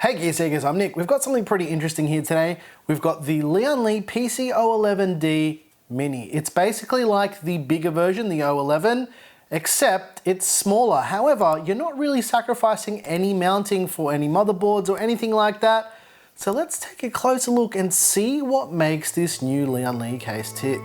Hey Gear Seekers, I'm Nick. We've got something pretty interesting here today. We've got the Lian-Li PC-O11D Mini. It's basically like the bigger version, the O11, except it's smaller. However, you're not really sacrificing any mounting for any motherboards or anything like that. So let's take a closer look and see what makes this new Lian-Li case tick.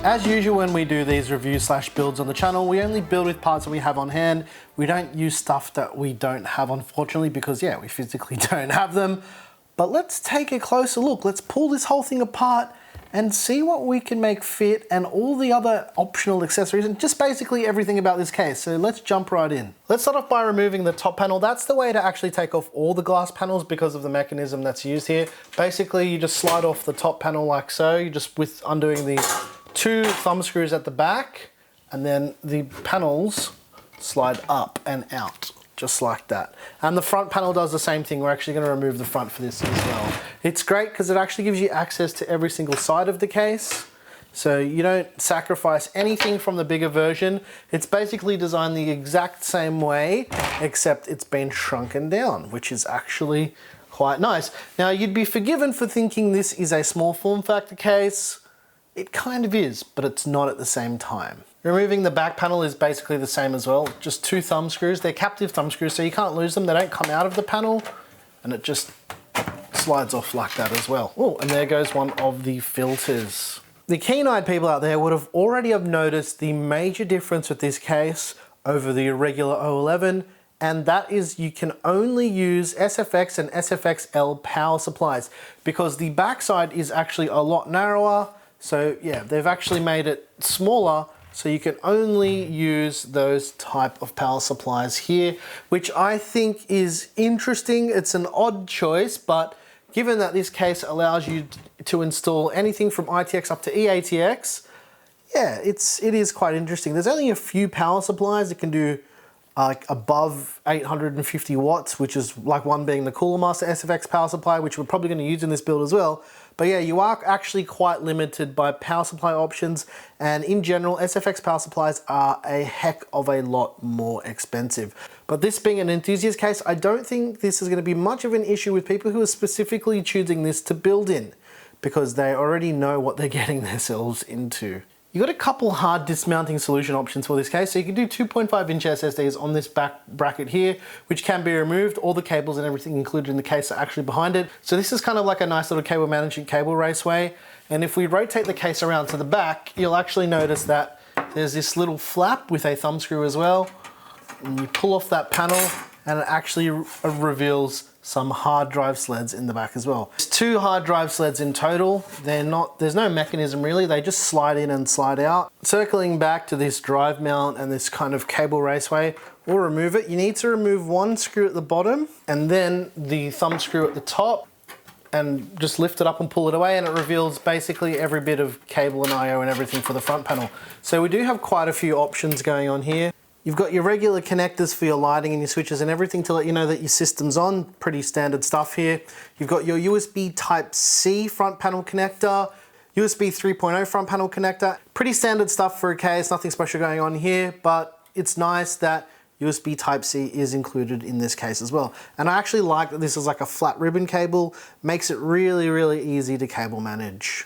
As usual when we do these reviews / builds on the channel, we only build with parts that we have on hand. We don't use stuff that we don't have, unfortunately, because yeah, we physically don't have them. But let's take a closer look. Let's pull this whole thing apart and see what we can make fit and all the other optional accessories and just basically everything about this case. So let's jump right in. Let's start off by removing the top panel. That's the way to actually take off all the glass panels because of the mechanism that's used here. Basically, you just slide off the top panel like so. You just with undoing the 2 thumb screws at the back, and then the panels slide up and out, just like that. And the front panel does the same thing. We're actually going to remove the front for this as well. It's great because it actually gives you access to every single side of the case. So you don't sacrifice anything from the bigger version. It's basically designed the exact same way, except it's been shrunken down, which is actually quite nice. Now you'd be forgiven for thinking this is a small form factor case. It kind of is, but it's not at the same time. Removing the back panel is basically the same as well. Just 2 thumb screws. They're captive thumb screws, so you can't lose them. They don't come out of the panel, and it just slides off like that as well. Oh, and there goes one of the filters. The keen-eyed people out there would have already noticed the major difference with this case over the regular O11, and that is you can only use SFX and SFX-L power supplies because the backside is actually a lot narrower. So yeah, they've actually made it smaller so you can only use those type of power supplies here, which I think is interesting. It's an odd choice, but given that this case allows you to install anything from ITX up to EATX, yeah, it is quite interesting. There's only a few power supplies that can do like above 850 watts, which is like one being the Cooler Master SFX power supply, which we're probably going to use in this build as well. But yeah, you are actually quite limited by power supply options, and in general, SFX power supplies are a heck of a lot more expensive. But this being an enthusiast case, I don't think this is going to be much of an issue with people who are specifically choosing this to build in, because they already know what they're getting themselves into. You've got a couple hard dismounting solution options for this case. So you can do 2.5-inch SSDs on this back bracket here, which can be removed. All the cables and everything included in the case are actually behind it. So this is kind of like a nice little cable management cable raceway. And if we rotate the case around to the back, you'll actually notice that there's this little flap with a thumb screw as well. And you pull off that panel and it actually reveals some hard drive sleds in the back as well. There's 2 hard drive sleds in total. There's no mechanism really, they just slide in and slide out. Circling back to this drive mount and this kind of cable raceway, we'll remove it. You need to remove 1 screw at the bottom and then the thumb screw at the top, and just lift it up and pull it away, and it reveals basically every bit of cable and IO and everything for the front panel. So we do have quite a few options going on here. You've got your regular connectors for your lighting and your switches and everything to let you know that your system's on. Pretty standard stuff here. You've got your USB Type-C front panel connector, USB 3.0 front panel connector. Pretty standard stuff for a case, nothing special going on here, but it's nice that USB Type-C is included in this case as well. And I actually like that this is like a flat ribbon cable, makes it really, really easy to cable manage.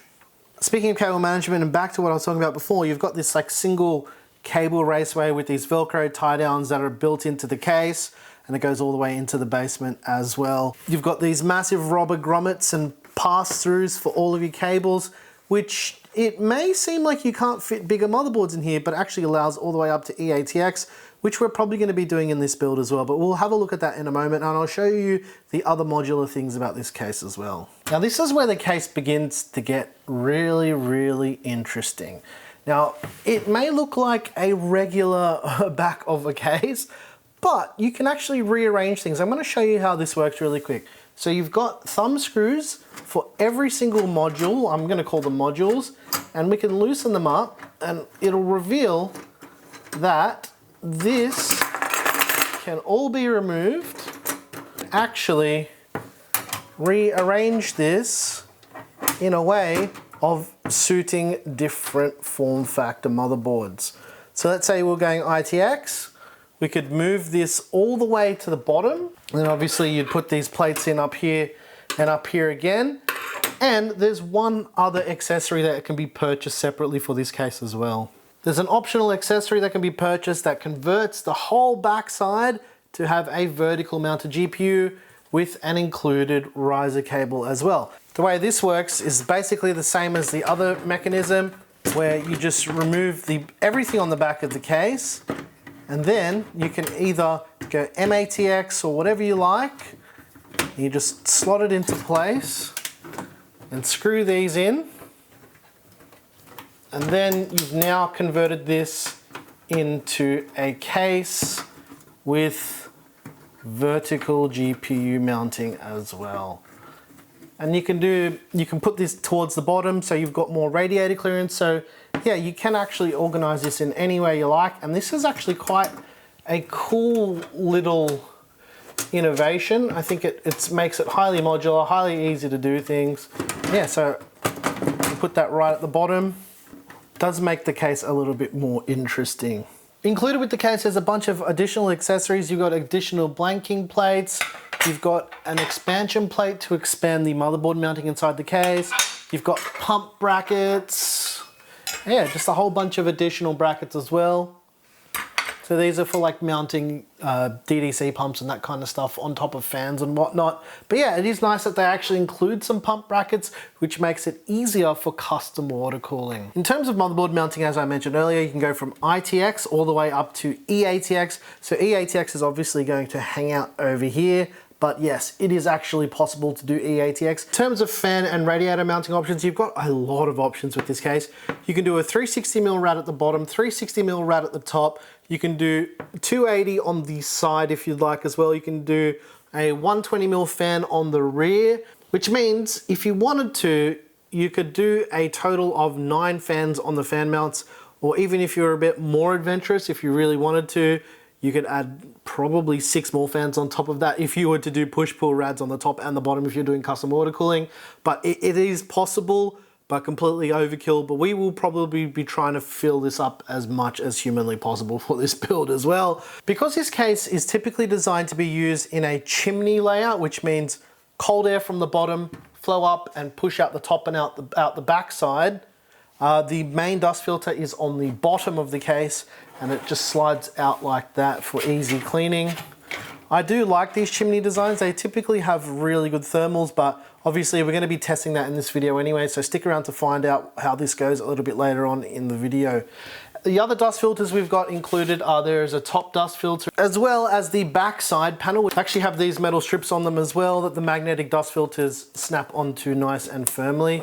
Speaking of cable management, and back to what I was talking about before, you've got this like single cable raceway with these Velcro tie downs that are built into the case, and it goes all the way into the basement as well. You've got these massive rubber grommets and pass-throughs for all of your cables, which it may seem like you can't fit bigger motherboards in here, but actually allows all the way up to EATX, which we're probably going to be doing in this build as well, but we'll have a look at that in a moment, and I'll show you the other modular things about this case as well. Now this is where the case begins to get really, really interesting. Now, it may look like a regular back of a case, but you can actually rearrange things. I'm going to show you how this works really quick. So you've got thumb screws for every single module. I'm going to call them modules, and we can loosen them up, and it'll reveal that this can all be removed. Actually, rearrange this in a way of suiting different form factor motherboards. So let's say we're going EATX, we could move this all the way to the bottom, and then obviously you'd put these plates in up here and up here again. And there's one other accessory that can be purchased separately for this case as well. There's an optional accessory that can be purchased that converts the whole backside to have a vertical mounted GPU with an included riser cable as well. The way this works is basically the same as the other mechanism, where you just remove everything on the back of the case, and then you can either go MATX or whatever you like. You just slot it into place and screw these in, and then you've now converted this into a case with vertical GPU mounting as well. And you can put this towards the bottom so you've got more radiator clearance. So yeah, you can actually organize this in any way you like, and this is actually quite a cool little innovation. I think it makes it highly modular, highly easy to do things. Yeah, so you put that right at the bottom. Does make the case a little bit more interesting. Included with the case is a bunch of additional accessories. You've got additional blanking plates. You've got an expansion plate to expand the motherboard mounting inside the case. You've got pump brackets. Yeah, just a whole bunch of additional brackets as well. So these are for like mounting DDC pumps and that kind of stuff on top of fans and whatnot. But yeah, it is nice that they actually include some pump brackets, which makes it easier for custom water cooling. In terms of motherboard mounting, as I mentioned earlier, you can go from EATX all the way up to EATX. So EATX is obviously going to hang out over here. But yes, it is actually possible to do EATX. In terms of fan and radiator mounting options, you've got a lot of options with this case. You can do a 360mm rad at the bottom, 360mm rad at the top. You can do 280 on the side if you'd like as well. You can do a 120mm fan on the rear, which means if you wanted to, you could do a total of 9 fans on the fan mounts, or even if you're a bit more adventurous, if you really wanted to, you could add probably 6 more fans on top of that if you were to do push-pull rads on the top and the bottom if you're doing custom water cooling. But it is possible, but completely overkill. But we will probably be trying to fill this up as much as humanly possible for this build as well. Because this case is typically designed to be used in a chimney layout, which means cold air from the bottom, flow up and push out the top and out the back side. The main dust filter is on the bottom of the case, and it just slides out like that for easy cleaning. I do like these chimney designs. They typically have really good thermals, but obviously we're going to be testing that in this video anyway, so stick around to find out how this goes a little bit later on in the video. The other dust filters we've got included are, there's a top dust filter, as well as the back side panel, which actually have these metal strips on them as well that the magnetic dust filters snap onto nice and firmly.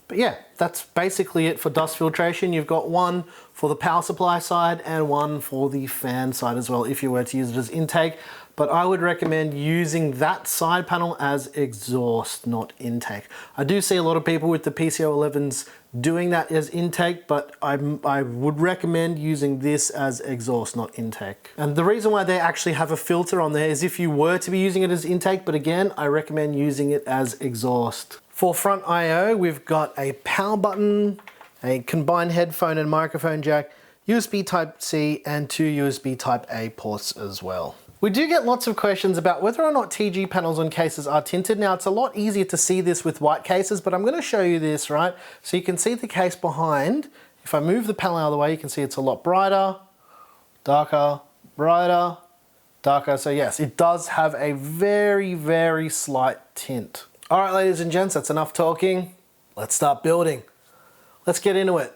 But yeah, that's basically it for dust filtration. You've got one for the power supply side and one for the fan side as well, if you were to use it as intake. But I would recommend using that side panel as exhaust, not intake. I do see a lot of people with the PCO 11s doing that as intake, but I would recommend using this as exhaust, not intake. And the reason why they actually have a filter on there is if you were to be using it as intake, but again, I recommend using it as exhaust. For front I/O, we've got a power button, a combined headphone and microphone jack, USB Type-C, and 2 USB Type-A ports as well. We do get lots of questions about whether or not TG panels on cases are tinted. Now, it's a lot easier to see this with white cases, but I'm going to show you this, right? So you can see the case behind. If I move the panel out of the way, you can see it's a lot brighter, darker, brighter, darker. So yes, it does have a very, very slight tint. All right, ladies and gents, that's enough talking. Let's start building. Let's get into it.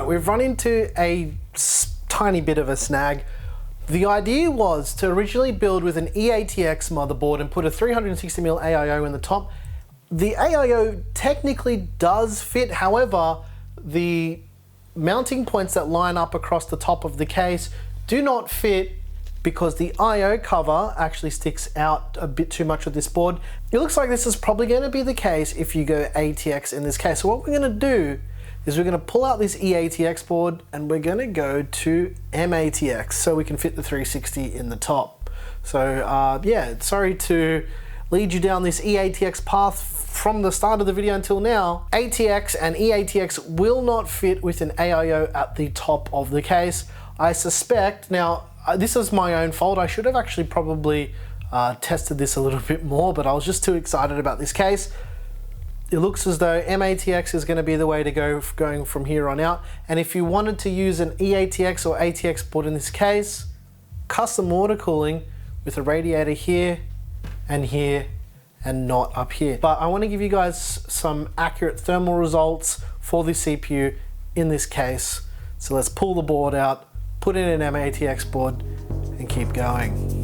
We've run into a tiny bit of a snag. The idea was to originally build with an EATX motherboard and put a 360mm AIO in the top. The AIO technically does fit, however, the mounting points that line up across the top of the case do not fit because the IO cover actually sticks out a bit too much with this board. It looks like this is probably going to be the case if you go ATX in this case. So what we're going to do is we're going to pull out this EATX board and we're going to go to MATX so we can fit the 360 in the top. So yeah, sorry to lead you down this EATX path from the start of the video until now. ATX and EATX will not fit with an AIO at the top of the case. I suspect, now this is my own fault, I should have actually probably tested this a little bit more, but I was just too excited about this case. It looks as though MATX is going to be the way to go going from here on out. And if you wanted to use an EATX or ATX board in this case, custom water cooling with a radiator here and not up here. But I want to give you guys some accurate thermal results for the CPU in this case. So let's pull the board out, put in an MATX board and keep going.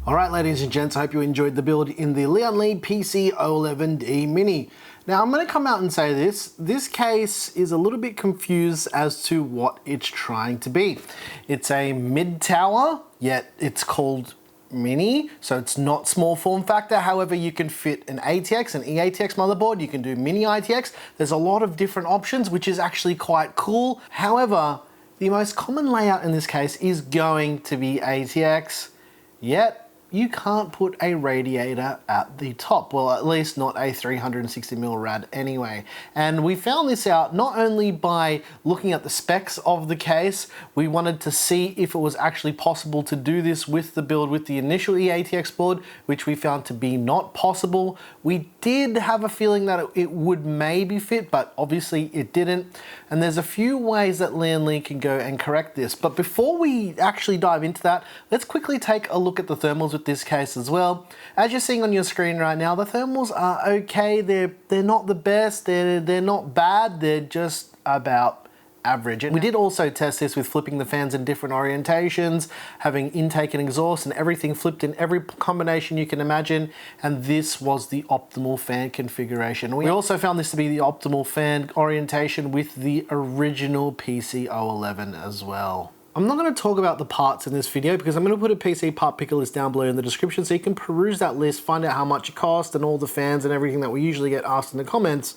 Alright ladies and gents, I hope you enjoyed the build in the Lian-Li PC-O11D Mini. Now I'm going to come out and say this case is a little bit confused as to what it's trying to be. It's a mid-tower, yet it's called Mini, so it's not small form factor. However, you can fit an ATX, an EATX motherboard, you can do mini ITX. There's a lot of different options, which is actually quite cool. However, the most common layout in this case is going to be ATX, yet you can't put a radiator at the top. Well, at least not a 360mm rad anyway. And we found this out not only by looking at the specs of the case, we wanted to see if it was actually possible to do this with the build with the initial EATX board, which we found to be not possible. We did have a feeling that it would maybe fit, but obviously it didn't. And there's a few ways that Lian-Li can go and correct this. But before we actually dive into that, let's quickly take a look at the thermals with this case as well. As you're seeing on your screen right now, the thermals are okay. They're not the best, they're not bad, they're just about average. And we did also test this with flipping the fans in different orientations, having intake and exhaust and everything flipped in every combination you can imagine, and this was the optimal fan configuration. We also found this to be the optimal fan orientation with the original PC-O11 as well. I'm not going to talk about the parts in this video because I'm going to put a PC part picker list down below in the description so you can peruse that list, find out how much it cost and all the fans and everything that we usually get asked in the comments.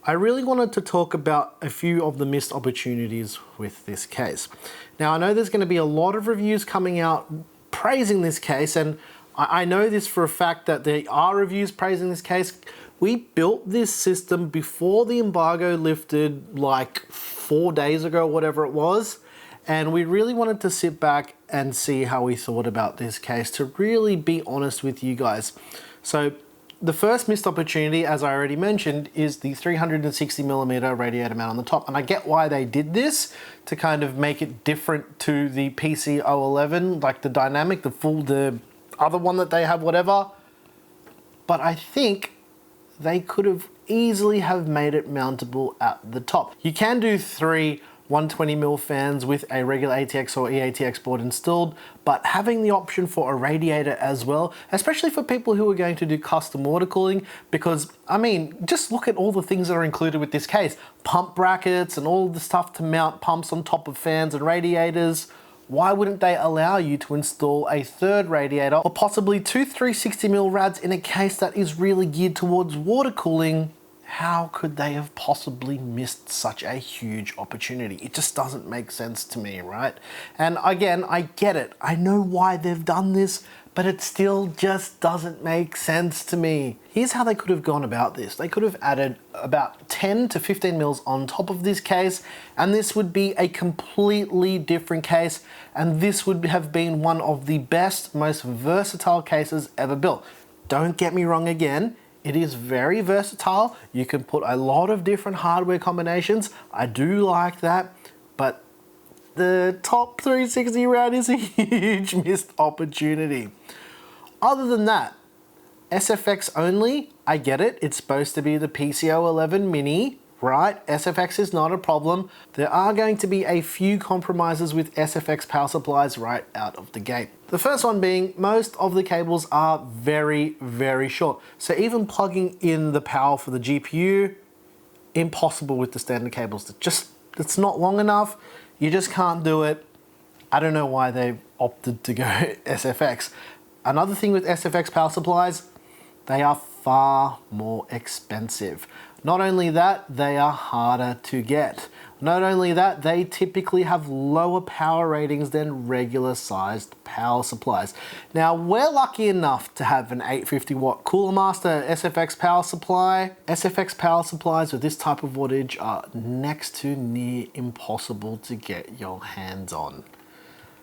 I really wanted to talk about a few of the missed opportunities with this case. Now I know there's going to be a lot of reviews coming out praising this case, and I know this for a fact that there are reviews praising this case. We built this system before the embargo lifted like 4 days ago, whatever it was, and we really wanted to sit back and see how we thought about this case, to really be honest with you guys. So the first missed opportunity, as I already mentioned, is the 360mm radiator mount on the top. And I get why they did this, to kind of make it different to the PC-O11, like the dynamic, the other one that they have, whatever. But I think they could have easily have made it mountable at the top. You can do 3 120mm fans with a regular ATX or EATX board installed, but having the option for a radiator as well, especially for people who are going to do custom water cooling, because I mean, just look at all the things that are included with this case. Pump brackets and all the stuff to mount pumps on top of fans and radiators. Why wouldn't they allow you to install a third radiator or possibly 2 360mm rads in a case that is really geared towards water cooling? How could they have possibly missed such a huge opportunity? It just doesn't make sense to me, right? And again, I get it. I know why they've done this, but it still just doesn't make sense to me. Here's how they could have gone about this. They could have added about 10 to 15 mils on top of this case, and this would be a completely different case, and this would have been one of the best, most versatile cases ever built. Don't get me wrong again. It is very versatile. You can put a lot of different hardware combinations. I do like that, but the top 360 rad is a huge missed opportunity. Other than that, SFX only, I get it. It's supposed to be the PC-O11 Mini, right? SFX is not a problem. There are going to be a few compromises with SFX power supplies right out of the gate. The first one being most of the cables are very, very short. So even plugging in the power for the GPU, impossible with the standard cables. It's not long enough. You just can't do it. I don't know why they opted to go SFX. Another thing with SFX power supplies, they are far more expensive. Not only that, they are harder to get. Not only that, they typically have lower power ratings than regular sized power supplies. Now, we're lucky enough to have an 850 watt Cooler Master SFX power supply. SFX power supplies with this type of wattage are next to near impossible to get your hands on.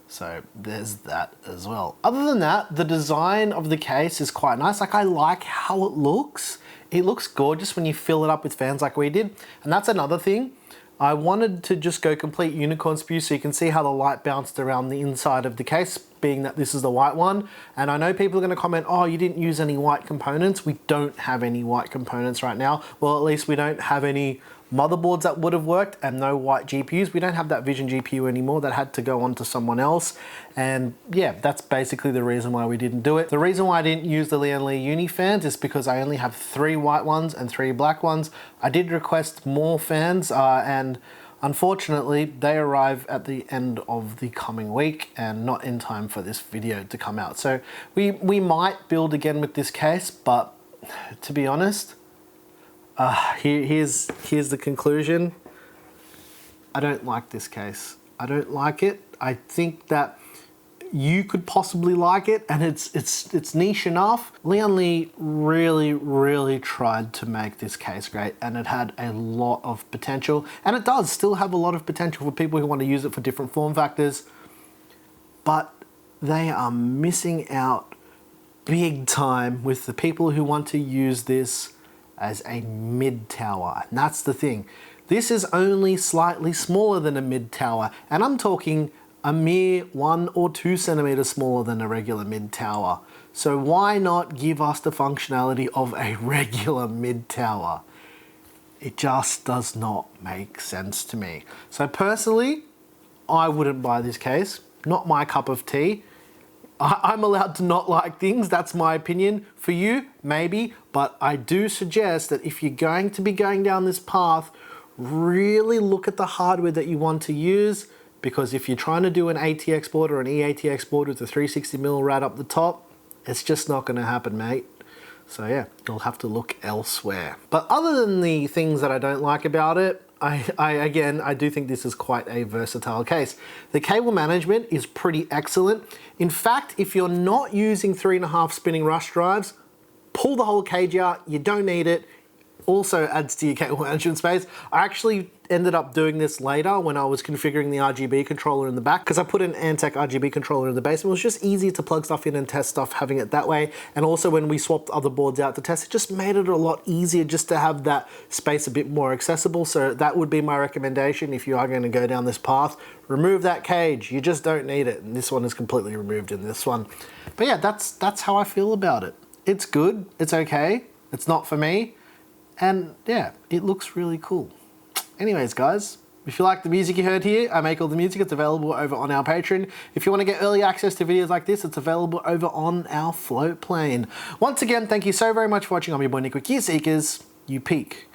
So there's that as well. Other than that, the design of the case is quite nice. Like, I like how it looks. It looks gorgeous when you fill it up with fans like we did. And that's another thing. I wanted to just go complete unicorn spew so you can see how the light bounced around the inside of the case, being that this is the white one. And I know people are gonna comment, oh, you didn't use any white components. We don't have any white components right now. Well, at least we don't have any motherboards that would have worked and no white GPUs. We don't have that Vision GPU anymore. That had to go on to someone else. And yeah, that's basically the reason why we didn't do it. The reason why I didn't use the Lian-Li Unifans is because I only have 3 white ones and 3 black ones. I did request more fans and unfortunately, they arrive at the end of the coming week and not in time for this video to come out. So we might build again with this case, but to be honest, here's the conclusion. I don't like this case. I don't like it. I think that you could possibly like it, and it's niche enough. Lian-Li really tried to make this case great, and it had a lot of potential, and it does still have a lot of potential for people who want to use it for different form factors, but they are missing out big time with the people who want to use this as a mid tower. And that's the thing. This is only slightly smaller than a mid tower, and I'm talking a mere 1 or 2 centimeters smaller than a regular mid tower. So why not give us the functionality of a regular mid tower? It just does not make sense to me. So personally, I wouldn't buy this case. Not my cup of tea. I'm allowed to not like things, that's my opinion. For you, maybe, but I do suggest that if you're going to be going down this path, really look at the hardware that you want to use, because if you're trying to do an ATX board or an EATX board with a 360mm right up the top, it's just not going to happen, mate. So yeah, you'll have to look elsewhere. But other than the things that I don't like about it, I do think this is quite a versatile case. The cable management is pretty excellent. In fact, if you're not using 3.5 spinning rush drives, pull the whole cage out, you don't need it. Also adds to your cable management space. I actually ended up doing this later when I was configuring the RGB controller in the back, because I put an Antec RGB controller in the base. It was just easier to plug stuff in and test stuff having it that way. And also when we swapped other boards out to test, it just made it a lot easier just to have that space a bit more accessible. So that would be my recommendation if you are going to go down this path. Remove that cage, you just don't need it. And this one is completely removed in this one. But yeah, that's how I feel about it. It's good, it's okay, it's not for me. And yeah, it looks really cool. Anyways, guys, if you like the music you heard here, I make all the music. It's available over on our Patreon. If you want to get early access to videos like this, it's available over on our float plane. Once again, thank you so very much for watching. I'm your boy Nick with Gear Seekers. You peak,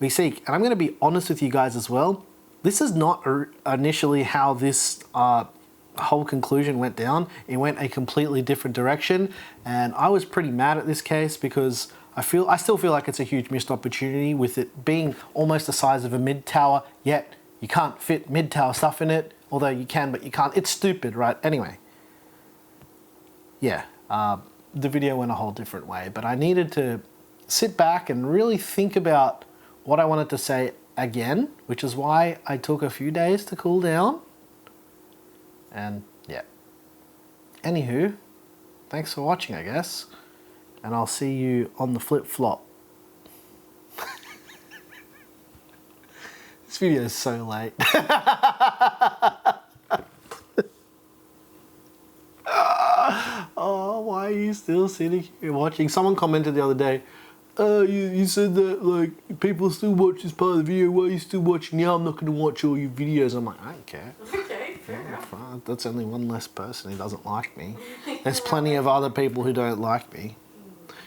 we seek. And I'm going to be honest with you guys as well. This is not initially how this whole conclusion went down. It went a completely different direction. And I was pretty mad at this case because I still feel like it's a huge missed opportunity with it being almost the size of a mid tower, yet you can't fit mid tower stuff in it, although you can, but you can't. It's stupid, right? Anyway, yeah, the video went a whole different way, but I needed to sit back and really think about what I wanted to say again, which is why I took a few days to cool down. And yeah, anywho, thanks for watching, I guess. And I'll see you on the flip-flop. This video is so late. Oh, why are you still sitting here watching? Someone commented the other day, you said that like people still watch this part of the video. Why are you still watching now? I'm not going to watch all your videos. I'm like, I don't care. Okay, fair enough. That's only one less person who doesn't like me. There's plenty of other people who don't like me.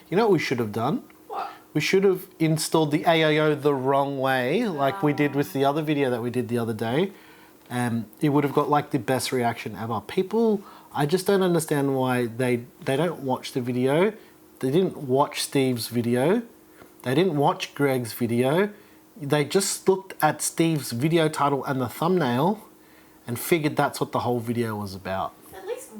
You know what we should have done? What? We should have installed the AIO the wrong way, like we did with the other video that we did the other day. It would have got like the best reaction ever. People, I just don't understand why they don't watch the video. They didn't watch Steve's video. They didn't watch Greg's video. They just looked at Steve's video title and the thumbnail and figured that's what the whole video was about.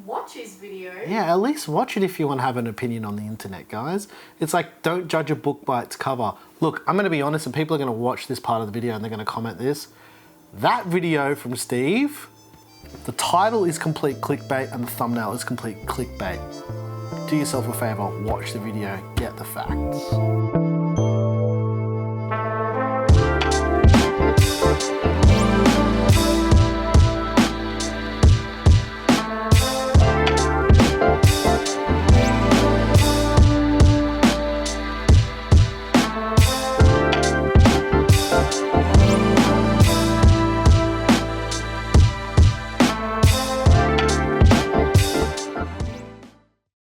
Watch his video. Yeah, at least watch it if you want to have an opinion on the internet, guys. It's like, don't judge a book by its cover. Look, I'm going to be honest, and people are going to watch this part of the video and they're going to comment this. That video from Steve, the title is complete clickbait and the thumbnail is complete clickbait. Do yourself a favor, watch the video, get the facts.